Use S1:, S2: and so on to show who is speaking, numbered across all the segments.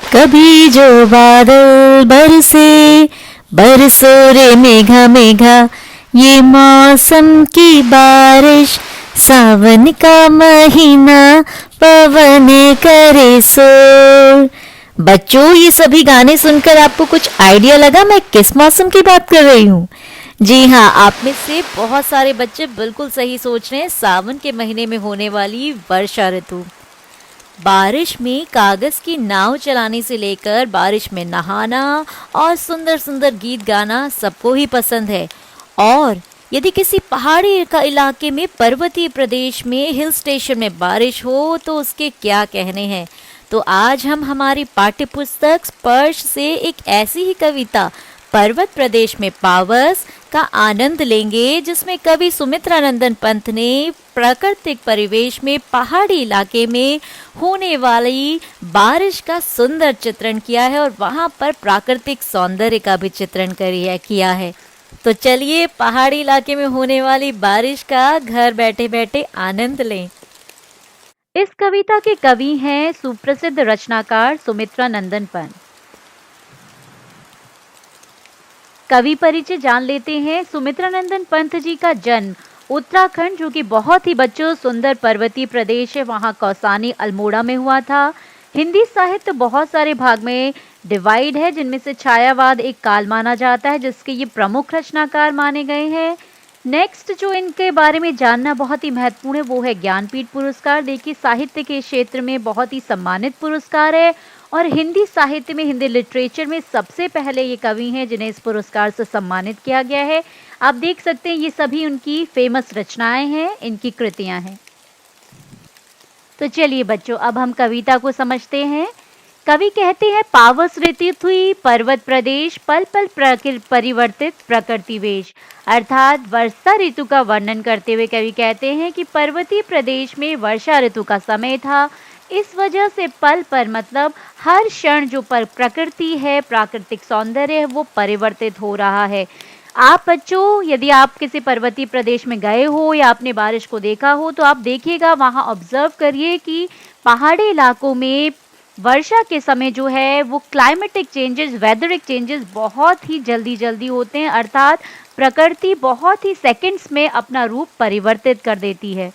S1: कभी जो बादल बरसे, बरसो रे मेघा मेघा, ये मौसम की बारिश, सावन का महीना, पवन करे शोर। बच्चों, ये सभी गाने सुनकर आपको कुछ आइडिया लगा मैं किस मौसम की बात कर रही हूँ? जी हाँ, आप में से बहुत सारे बच्चे बिल्कुल सही सोच रहे हैं, सावन के महीने में होने वाली वर्षा ऋतु। बारिश में कागज की नाव चलाने से लेकर बारिश में नहाना और सुंदर सुंदर गीत गाना सबको ही पसंद है। और यदि किसी पहाड़ी का इलाके में, पर्वतीय प्रदेश में, हिल स्टेशन में बारिश हो तो उसके क्या कहने हैं। तो आज हम हमारी पाठ्य पुस्तक स्पर्श से एक ऐसी ही कविता पर्वत प्रदेश में पावस का आनंद लेंगे, जिसमें कवि सुमित्रानंदन पंत ने प्राकृतिक परिवेश में पहाड़ी इलाके में होने वाली बारिश का सुंदर चित्रण किया है और वहां पर प्राकृतिक सौंदर्य का भी चित्रण किया है। तो चलिए पहाड़ी इलाके में होने वाली बारिश का घर बैठे बैठे आनंद लें। इस कविता के कवि हैं सुप्रसिद्ध रचनाकार सुमित्रानंदन पंत। कवि परिचय जान लेते हैं। सुमित्रानंदन पंत जी का जन्म उत्तराखंड, जो कि बहुत ही बच्चों सुंदर पर्वतीय प्रदेश है, वहाँ कौसानी अल्मोड़ा में हुआ था। हिंदी साहित्य बहुत सारे भाग में डिवाइड है, जिनमें से छायावाद एक काल माना जाता है, जिसके ये प्रमुख रचनाकार माने गए हैं। नेक्स्ट जो इनके बारे में जानना बहुत ही महत्वपूर्ण है वो है ज्ञानपीठ पुरस्कार। देखिए, साहित्य के क्षेत्र में बहुत ही सम्मानित पुरस्कार है और हिंदी साहित्य में, हिंदी लिटरेचर में सबसे पहले ये कवि हैं जिन्हें इस पुरस्कार से सम्मानित किया गया है। आप देख सकते हैं ये सभी उनकी फेमस रचनाएं हैं, इनकी कृतियां हैं। तो चलिए बच्चों, अब हम कविता को समझते हैं। कवि कहते हैं, पावस ऋतु हुई पर्वत प्रदेश, पल पल परिवर्तित प्रकृति वेश। अर्थात वर्षा ऋतु का वर्णन करते हुए कवि कहते हैं कि पर्वतीय प्रदेश में वर्षा ऋतु का समय था। इस वजह से पल पर मतलब हर क्षण जो प्रकृति है, प्राकृतिक सौंदर्य है, वो परिवर्तित हो रहा है। आप बच्चों, यदि आप किसी पर्वतीय प्रदेश में गए हो या आपने बारिश को देखा हो तो आप देखिएगा, वहाँ ऑब्जर्व करिए कि पहाड़ी इलाकों में वर्षा के समय जो है वो क्लाइमेटिक चेंजेस, वेदरिक चेंजेस बहुत ही जल्दी जल्दी होते हैं। अर्थात प्रकृति बहुत ही सेकंड्स में अपना रूप परिवर्तित कर देती है।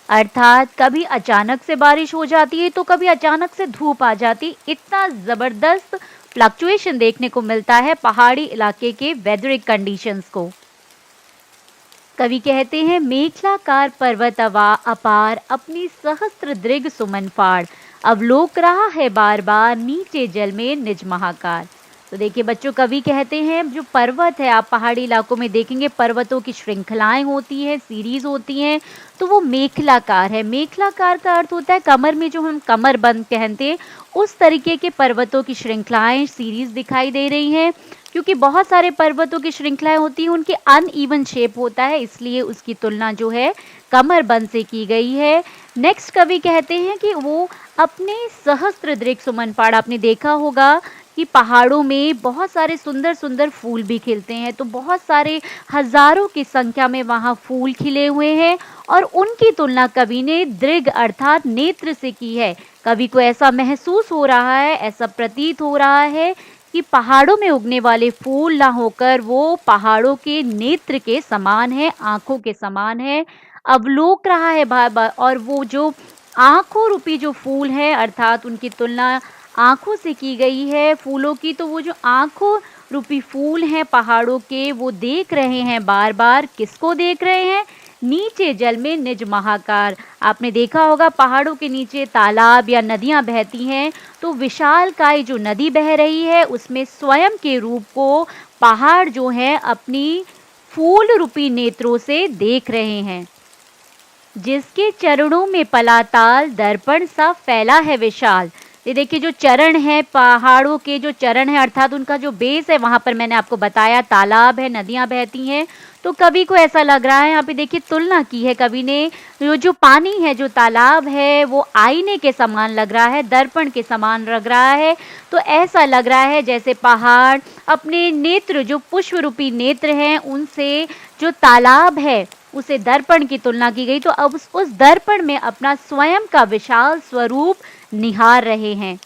S1: अर्थात कभी अचानक से बारिश हो जाती है तो कभी अचानक से धूप आ जाती। इतना ज़बरदस्त फ्लक्चुएशन देखने को मिलता है पहाड़ी इलाके के वेदरिक कंडीशंस को। कवि कहते हैं, मेखलाकार पर्वत अपार, अपनी सहस्त्र दृग सुमन फाड़, अवलोक रहा है बार बार, नीचे जल में निज महाकार। तो देखिए बच्चों, कवि कहते हैं जो पर्वत है, आप पहाड़ी इलाकों में देखेंगे पर्वतों की श्रृंखलाएं होती हैं, सीरीज होती हैं, तो वो मेखलाकार है। मेखलाकार का अर्थ होता है कमर में जो हम कमर बंद पहनते हैं, उस तरीके के पर्वतों की श्रृंखलाएं, सीरीज दिखाई दे रही हैं। क्योंकि बहुत सारे पर्वतों की श्रृंखलाएं होती हैं, उनकी अनइवन शेप होता है, इसलिए उसकी तुलना जो है कमरबंद से की गई है। नेक्स्ट कवि कहते हैं कि वो अपने सहस्त्र दृग सुमन फाड़, आपने देखा होगा कि पहाड़ों में बहुत सारे सुंदर सुंदर फूल भी खिलते हैं, तो बहुत सारे हजारों की संख्या में वहाँ फूल खिले हुए हैं और उनकी तुलना कवि ने दृग अर्थात नेत्र से की है। कवि को ऐसा महसूस हो रहा है, ऐसा प्रतीत हो रहा है कि पहाड़ों में उगने वाले फूल ना होकर वो पहाड़ों के नेत्र के समान है, आंखों के समान है, अवलोक रहा है बार बार। और वो जो आंखों रूपी जो फूल है, अर्थात उनकी तुलना आंखों से की गई है फूलों की, तो वो जो आंखों रूपी फूल हैं पहाड़ों के, वो देख रहे हैं बार बार। किसको देख रहे हैं? नीचे जल में निज महाकार। आपने देखा होगा पहाड़ों के नीचे तालाब या नदियां बहती हैं, तो विशालकाय जो नदी बह रही है उसमें स्वयं के रूप को पहाड़ जो है अपनी फूल रूपी नेत्रों से देख रहे हैं। जिसके चरणों में पलाताल, दर्पण सा फैला है विशाल। ये देखिए, जो चरण है पहाड़ों के, जो चरण है अर्थात उनका जो बेस है, वहां पर मैंने आपको बताया तालाब है, नदियां बहती हैं, तो कवि को ऐसा लग रहा है, यहाँ पे देखिए तुलना की है कवि ने, जो पानी है, जो तालाब है, वो आईने के समान लग रहा है, दर्पण के समान लग रहा है। तो ऐसा लग रहा है जैसे पहाड़ अपने नेत्र, जो पुष्प रूपी नेत्र हैं, उनसे जो तालाब है उसे दर्पण की तुलना की गई, तो अब उस दर्पण में अपना स्वयं का विशाल स्वरूप निहार रहे हैं।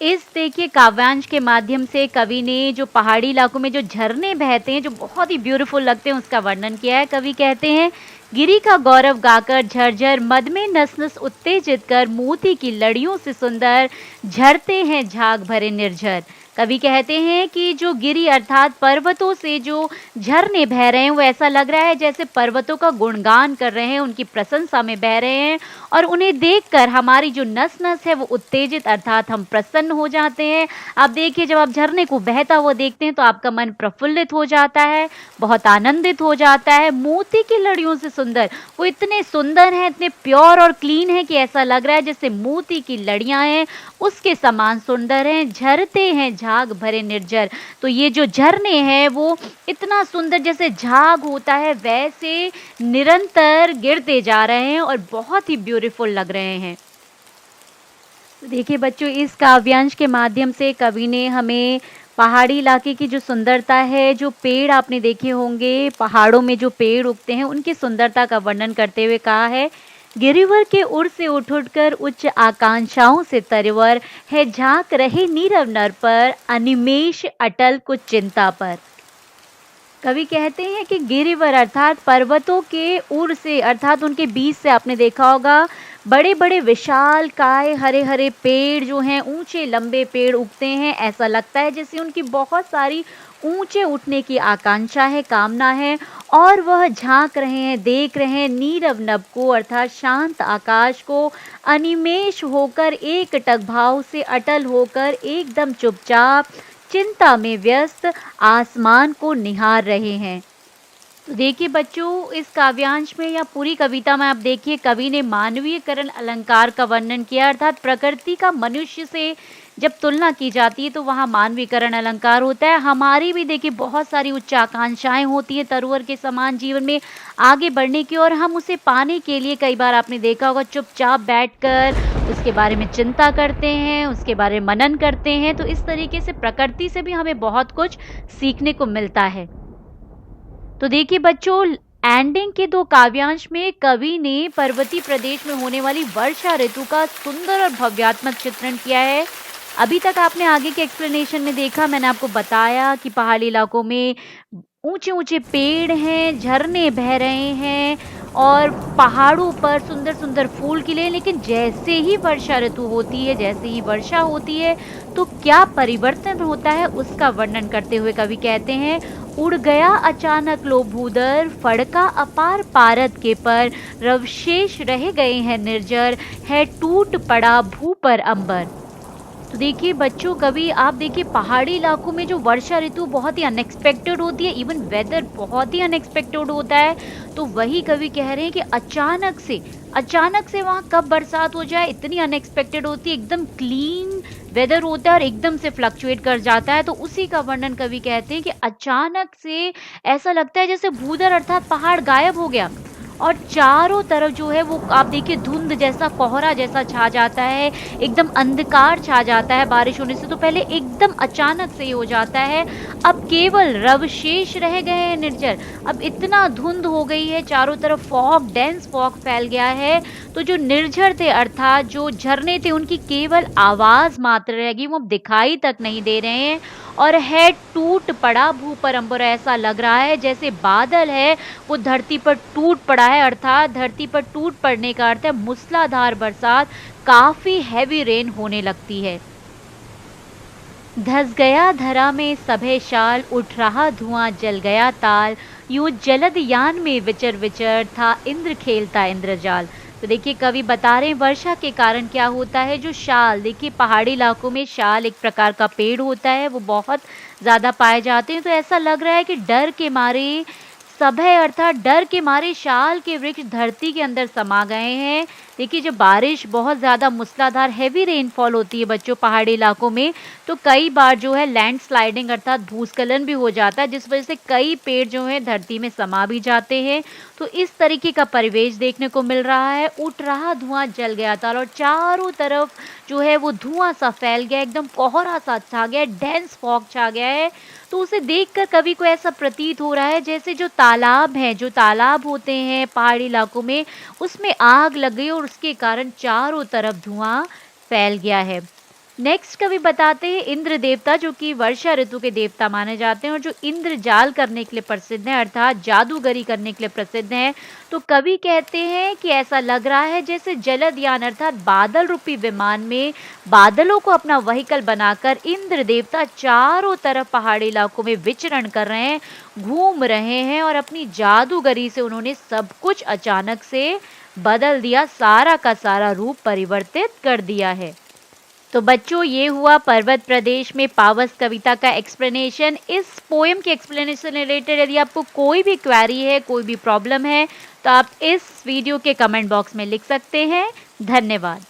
S1: इस देखिए काव्यांश के माध्यम से कवि ने जो पहाड़ी इलाकों में जो झरने बहते हैं, जो बहुत ही ब्यूटीफुल लगते हैं, उसका वर्णन किया है। कवि कहते हैं, गिरी का गौरव गाकर झरझर मद में नस नस उत्तेजित कर मोती की लड़ियों से सुंदर झरते हैं झाग भरे निर्झर। कवि कहते हैं कि जो गिरी अर्थात पर्वतों से जो झरने बह रहे हैं, वो ऐसा लग रहा है जैसे पर्वतों का गुणगान कर रहे हैं, उनकी प्रशंसा में बह रहे हैं, और उन्हें देखकर हमारी जो नस नस है वो उत्तेजित अर्थात हम प्रसन्न हो जाते हैं। आप देखिए, जब आप झरने को बहता हुआ देखते हैं तो आपका मन प्रफुल्लित हो जाता है, बहुत आनंदित हो जाता है। मोती की लड़ियों से सुंदर, वो इतने सुंदर हैं, इतने प्योर और क्लीन है कि ऐसा लग रहा है जैसे मोती की लड़ियां हैं, उसके समान सुंदर हैं। झरते हैं झाग भरे निर्झर, तो ये जो झरने हैं वो इतना सुंदर, जैसे झाग होता है वैसे निरंतर गिरते जा रहे हैं और बहुत ही ब्यूटीफुल लग रहे हैं। तो देखिए बच्चों, इस काव्यांश के माध्यम से कवि ने हमें पहाड़ी इलाके की जो सुंदरता है, जो पेड़ आपने देखे होंगे, पहाड़ों में जो पेड़ उगते हैं उनकी सुंदरता का वर्णन करते हुए कहा है, गिरिवर के उर से उठ उठकर उच्च आकांक्षाओं से तरवर है झांक रहे नीरव नर पर अनिमेष अटल कुछ चिंता पर। कवि कहते हैं कि गिरिवर अर्थात पर्वतों के उर से अर्थात उनके बीच से आपने देखा होगा बड़े बड़े विशाल काय हरे हरे पेड़ जो हैं, ऊंचे लंबे पेड़ उगते हैं। ऐसा लगता है जैसे उनकी बहुत सारी ऊंचे उठने की आकांक्षा है, कामना है, और वह झांक रहे हैं, देख रहे हैं नीरव नभ को अर्थात शांत आकाश को, अनिमेष होकर एकटक भाव से अटल होकर एकदम चुपचाप चिंता में व्यस्त आसमान को निहार रहे हैं। तो देखिए बच्चों, इस काव्यांश में या पूरी कविता में आप देखिए कवि ने मानवीयकरण अलंकार का वर्णन किया, अर्थात प्रकृति का मनुष्य से जब तुलना की जाती है तो वहाँ मानवीकरण अलंकार होता है। हमारी भी देखिए बहुत सारी उच्च आकांक्षाएं होती है तरुवर के समान जीवन में आगे बढ़ने की, और हम उसे पाने के लिए कई बार आपने देखा होगा चुपचाप बैठकर उसके बारे में चिंता करते हैं, उसके बारे में मनन करते हैं। तो इस तरीके से प्रकृति से भी हमें बहुत कुछ सीखने को मिलता है। तो देखिए बच्चों, एंडिंग के दो काव्यांश में कवि ने पर्वतीय प्रदेश में होने वाली वर्षा ऋतु का सुंदर और भव्यात्मक चित्रण किया है। अभी तक आपने आगे के एक्सप्लेनेशन में देखा, मैंने आपको बताया कि पहाड़ी इलाकों में ऊंचे ऊंचे पेड़ हैं, झरने बह रहे हैं और पहाड़ों पर सुंदर सुंदर फूल खिले, लेकिन जैसे ही वर्षा ऋतु होती है, जैसे ही वर्षा होती है तो क्या परिवर्तन होता है उसका वर्णन करते हुए कवि कहते हैं, उड़ गया अचानक लो भूदर, फड़का अपार पारद के पर, रवशेष रह गए हैं निर्जर, है टूट पड़ा भू पर अंबर। तो देखिए बच्चों, कभी आप देखिए पहाड़ी इलाकों में जो वर्षा ऋतु बहुत ही अनएक्सपेक्टेड होती है, इवन वेदर बहुत ही अनएक्सपेक्टेड होता है, तो वही कवि कह रहे हैं कि अचानक से वहाँ कब बरसात हो जाए इतनी अनएक्सपेक्टेड होती है, एकदम क्लीन वेदर होता है और एकदम से फ्लक्चुएट कर जाता है। तो उसी का वर्णन कवि कहते हैं कि अचानक से ऐसा लगता है जैसे भूदर अर्थात पहाड़ गायब हो गया और चारों तरफ जो है वो आप देखिए धुंध जैसा, कोहरा जैसा छा जाता है, एकदम अंधकार छा जाता है। बारिश होने से तो पहले एकदम अचानक से ही हो जाता है। अब केवल रवशेष रह गए हैं निर्जर, अब इतना धुंध हो गई है, चारों तरफ फॉग, डेंस फॉग फैल गया है, तो जो निर्झर थे अर्थात जो झरने थे उनकी केवल आवाज मात्र रहेगी, वो दिखाई तक नहीं दे रहे हैं। और है टूट पड़ा भू पर अंबर, ऐसा लग रहा है जैसे बादल है वो धरती पर टूट पड़ा है, अर्थात धरती पर टूट पड़ने का अर्थ है मूसलाधार बरसात, काफी हैवी रेन होने लगती है। धस गया धरा में सभे शाल, उठ रहा धुआं जल गया ताल, यूं जलद यान में विचर विचर था इंद्र खेलता इंद्रजाल। तो देखिए कवि बता रहे हैं वर्षा के कारण क्या होता है, जो शाल, देखिए पहाड़ी इलाकों में शाल एक प्रकार का पेड़ होता है, वो बहुत ज़्यादा पाए जाते हैं। तो ऐसा लग रहा है कि डर के मारे सभय अर्थात डर के मारे शाल के वृक्ष धरती के अंदर समा गए हैं। देखिए जब बारिश बहुत ज़्यादा मूसलाधार हैवी रेनफॉल होती है बच्चों पहाड़ी इलाकों में, तो कई बार जो है लैंड स्लाइडिंग अर्थात भूस्खलन भी हो जाता है, जिस वजह से कई पेड़ जो है धरती में समा भी जाते हैं। तो इस तरीके का परिवेश देखने को मिल रहा है। उठ रहा धुआं जल गया था और चारों तरफ जो है वो धुआं सा फैल गया, एकदम कोहरा सा छा गया, डेंस फॉग छा गया है। तो उसे देखकर कवि को ऐसा प्रतीत हो रहा है जैसे जो तालाब हैं, जो तालाब होते हैं पहाड़ी इलाकों में, उसमें आग लग गई और उसके कारण चारों तरफ धुआं फैल गया है। नेक्स्ट कवि बताते हैं इंद्र देवता, जो कि वर्षा ऋतु के देवता माने जाते हैं और जो इंद्रजाल करने के लिए प्रसिद्ध है, अर्थात जादूगरी करने के लिए प्रसिद्ध हैं। तो कवि कहते हैं कि ऐसा लग रहा है जैसे जलदयान अर्थात बादल रूपी विमान में बादलों को अपना व्हीकल बनाकर इंद्र देवता चारों तरफ पहाड़ी इलाकों में विचरण कर रहे हैं, घूम रहे हैं और अपनी जादूगरी से उन्होंने सब कुछ अचानक से बदल दिया, सारा का सारा रूप परिवर्तित कर दिया है। तो बच्चों, ये हुआ पर्वत प्रदेश में पावस कविता का एक्सप्लेनेशन। इस पोएम के एक्सप्लेनेशन रिलेटेड यदि आपको कोई भी क्वेरी है, कोई भी प्रॉब्लम है, तो आप इस वीडियो के कमेंट बॉक्स में लिख सकते हैं। धन्यवाद।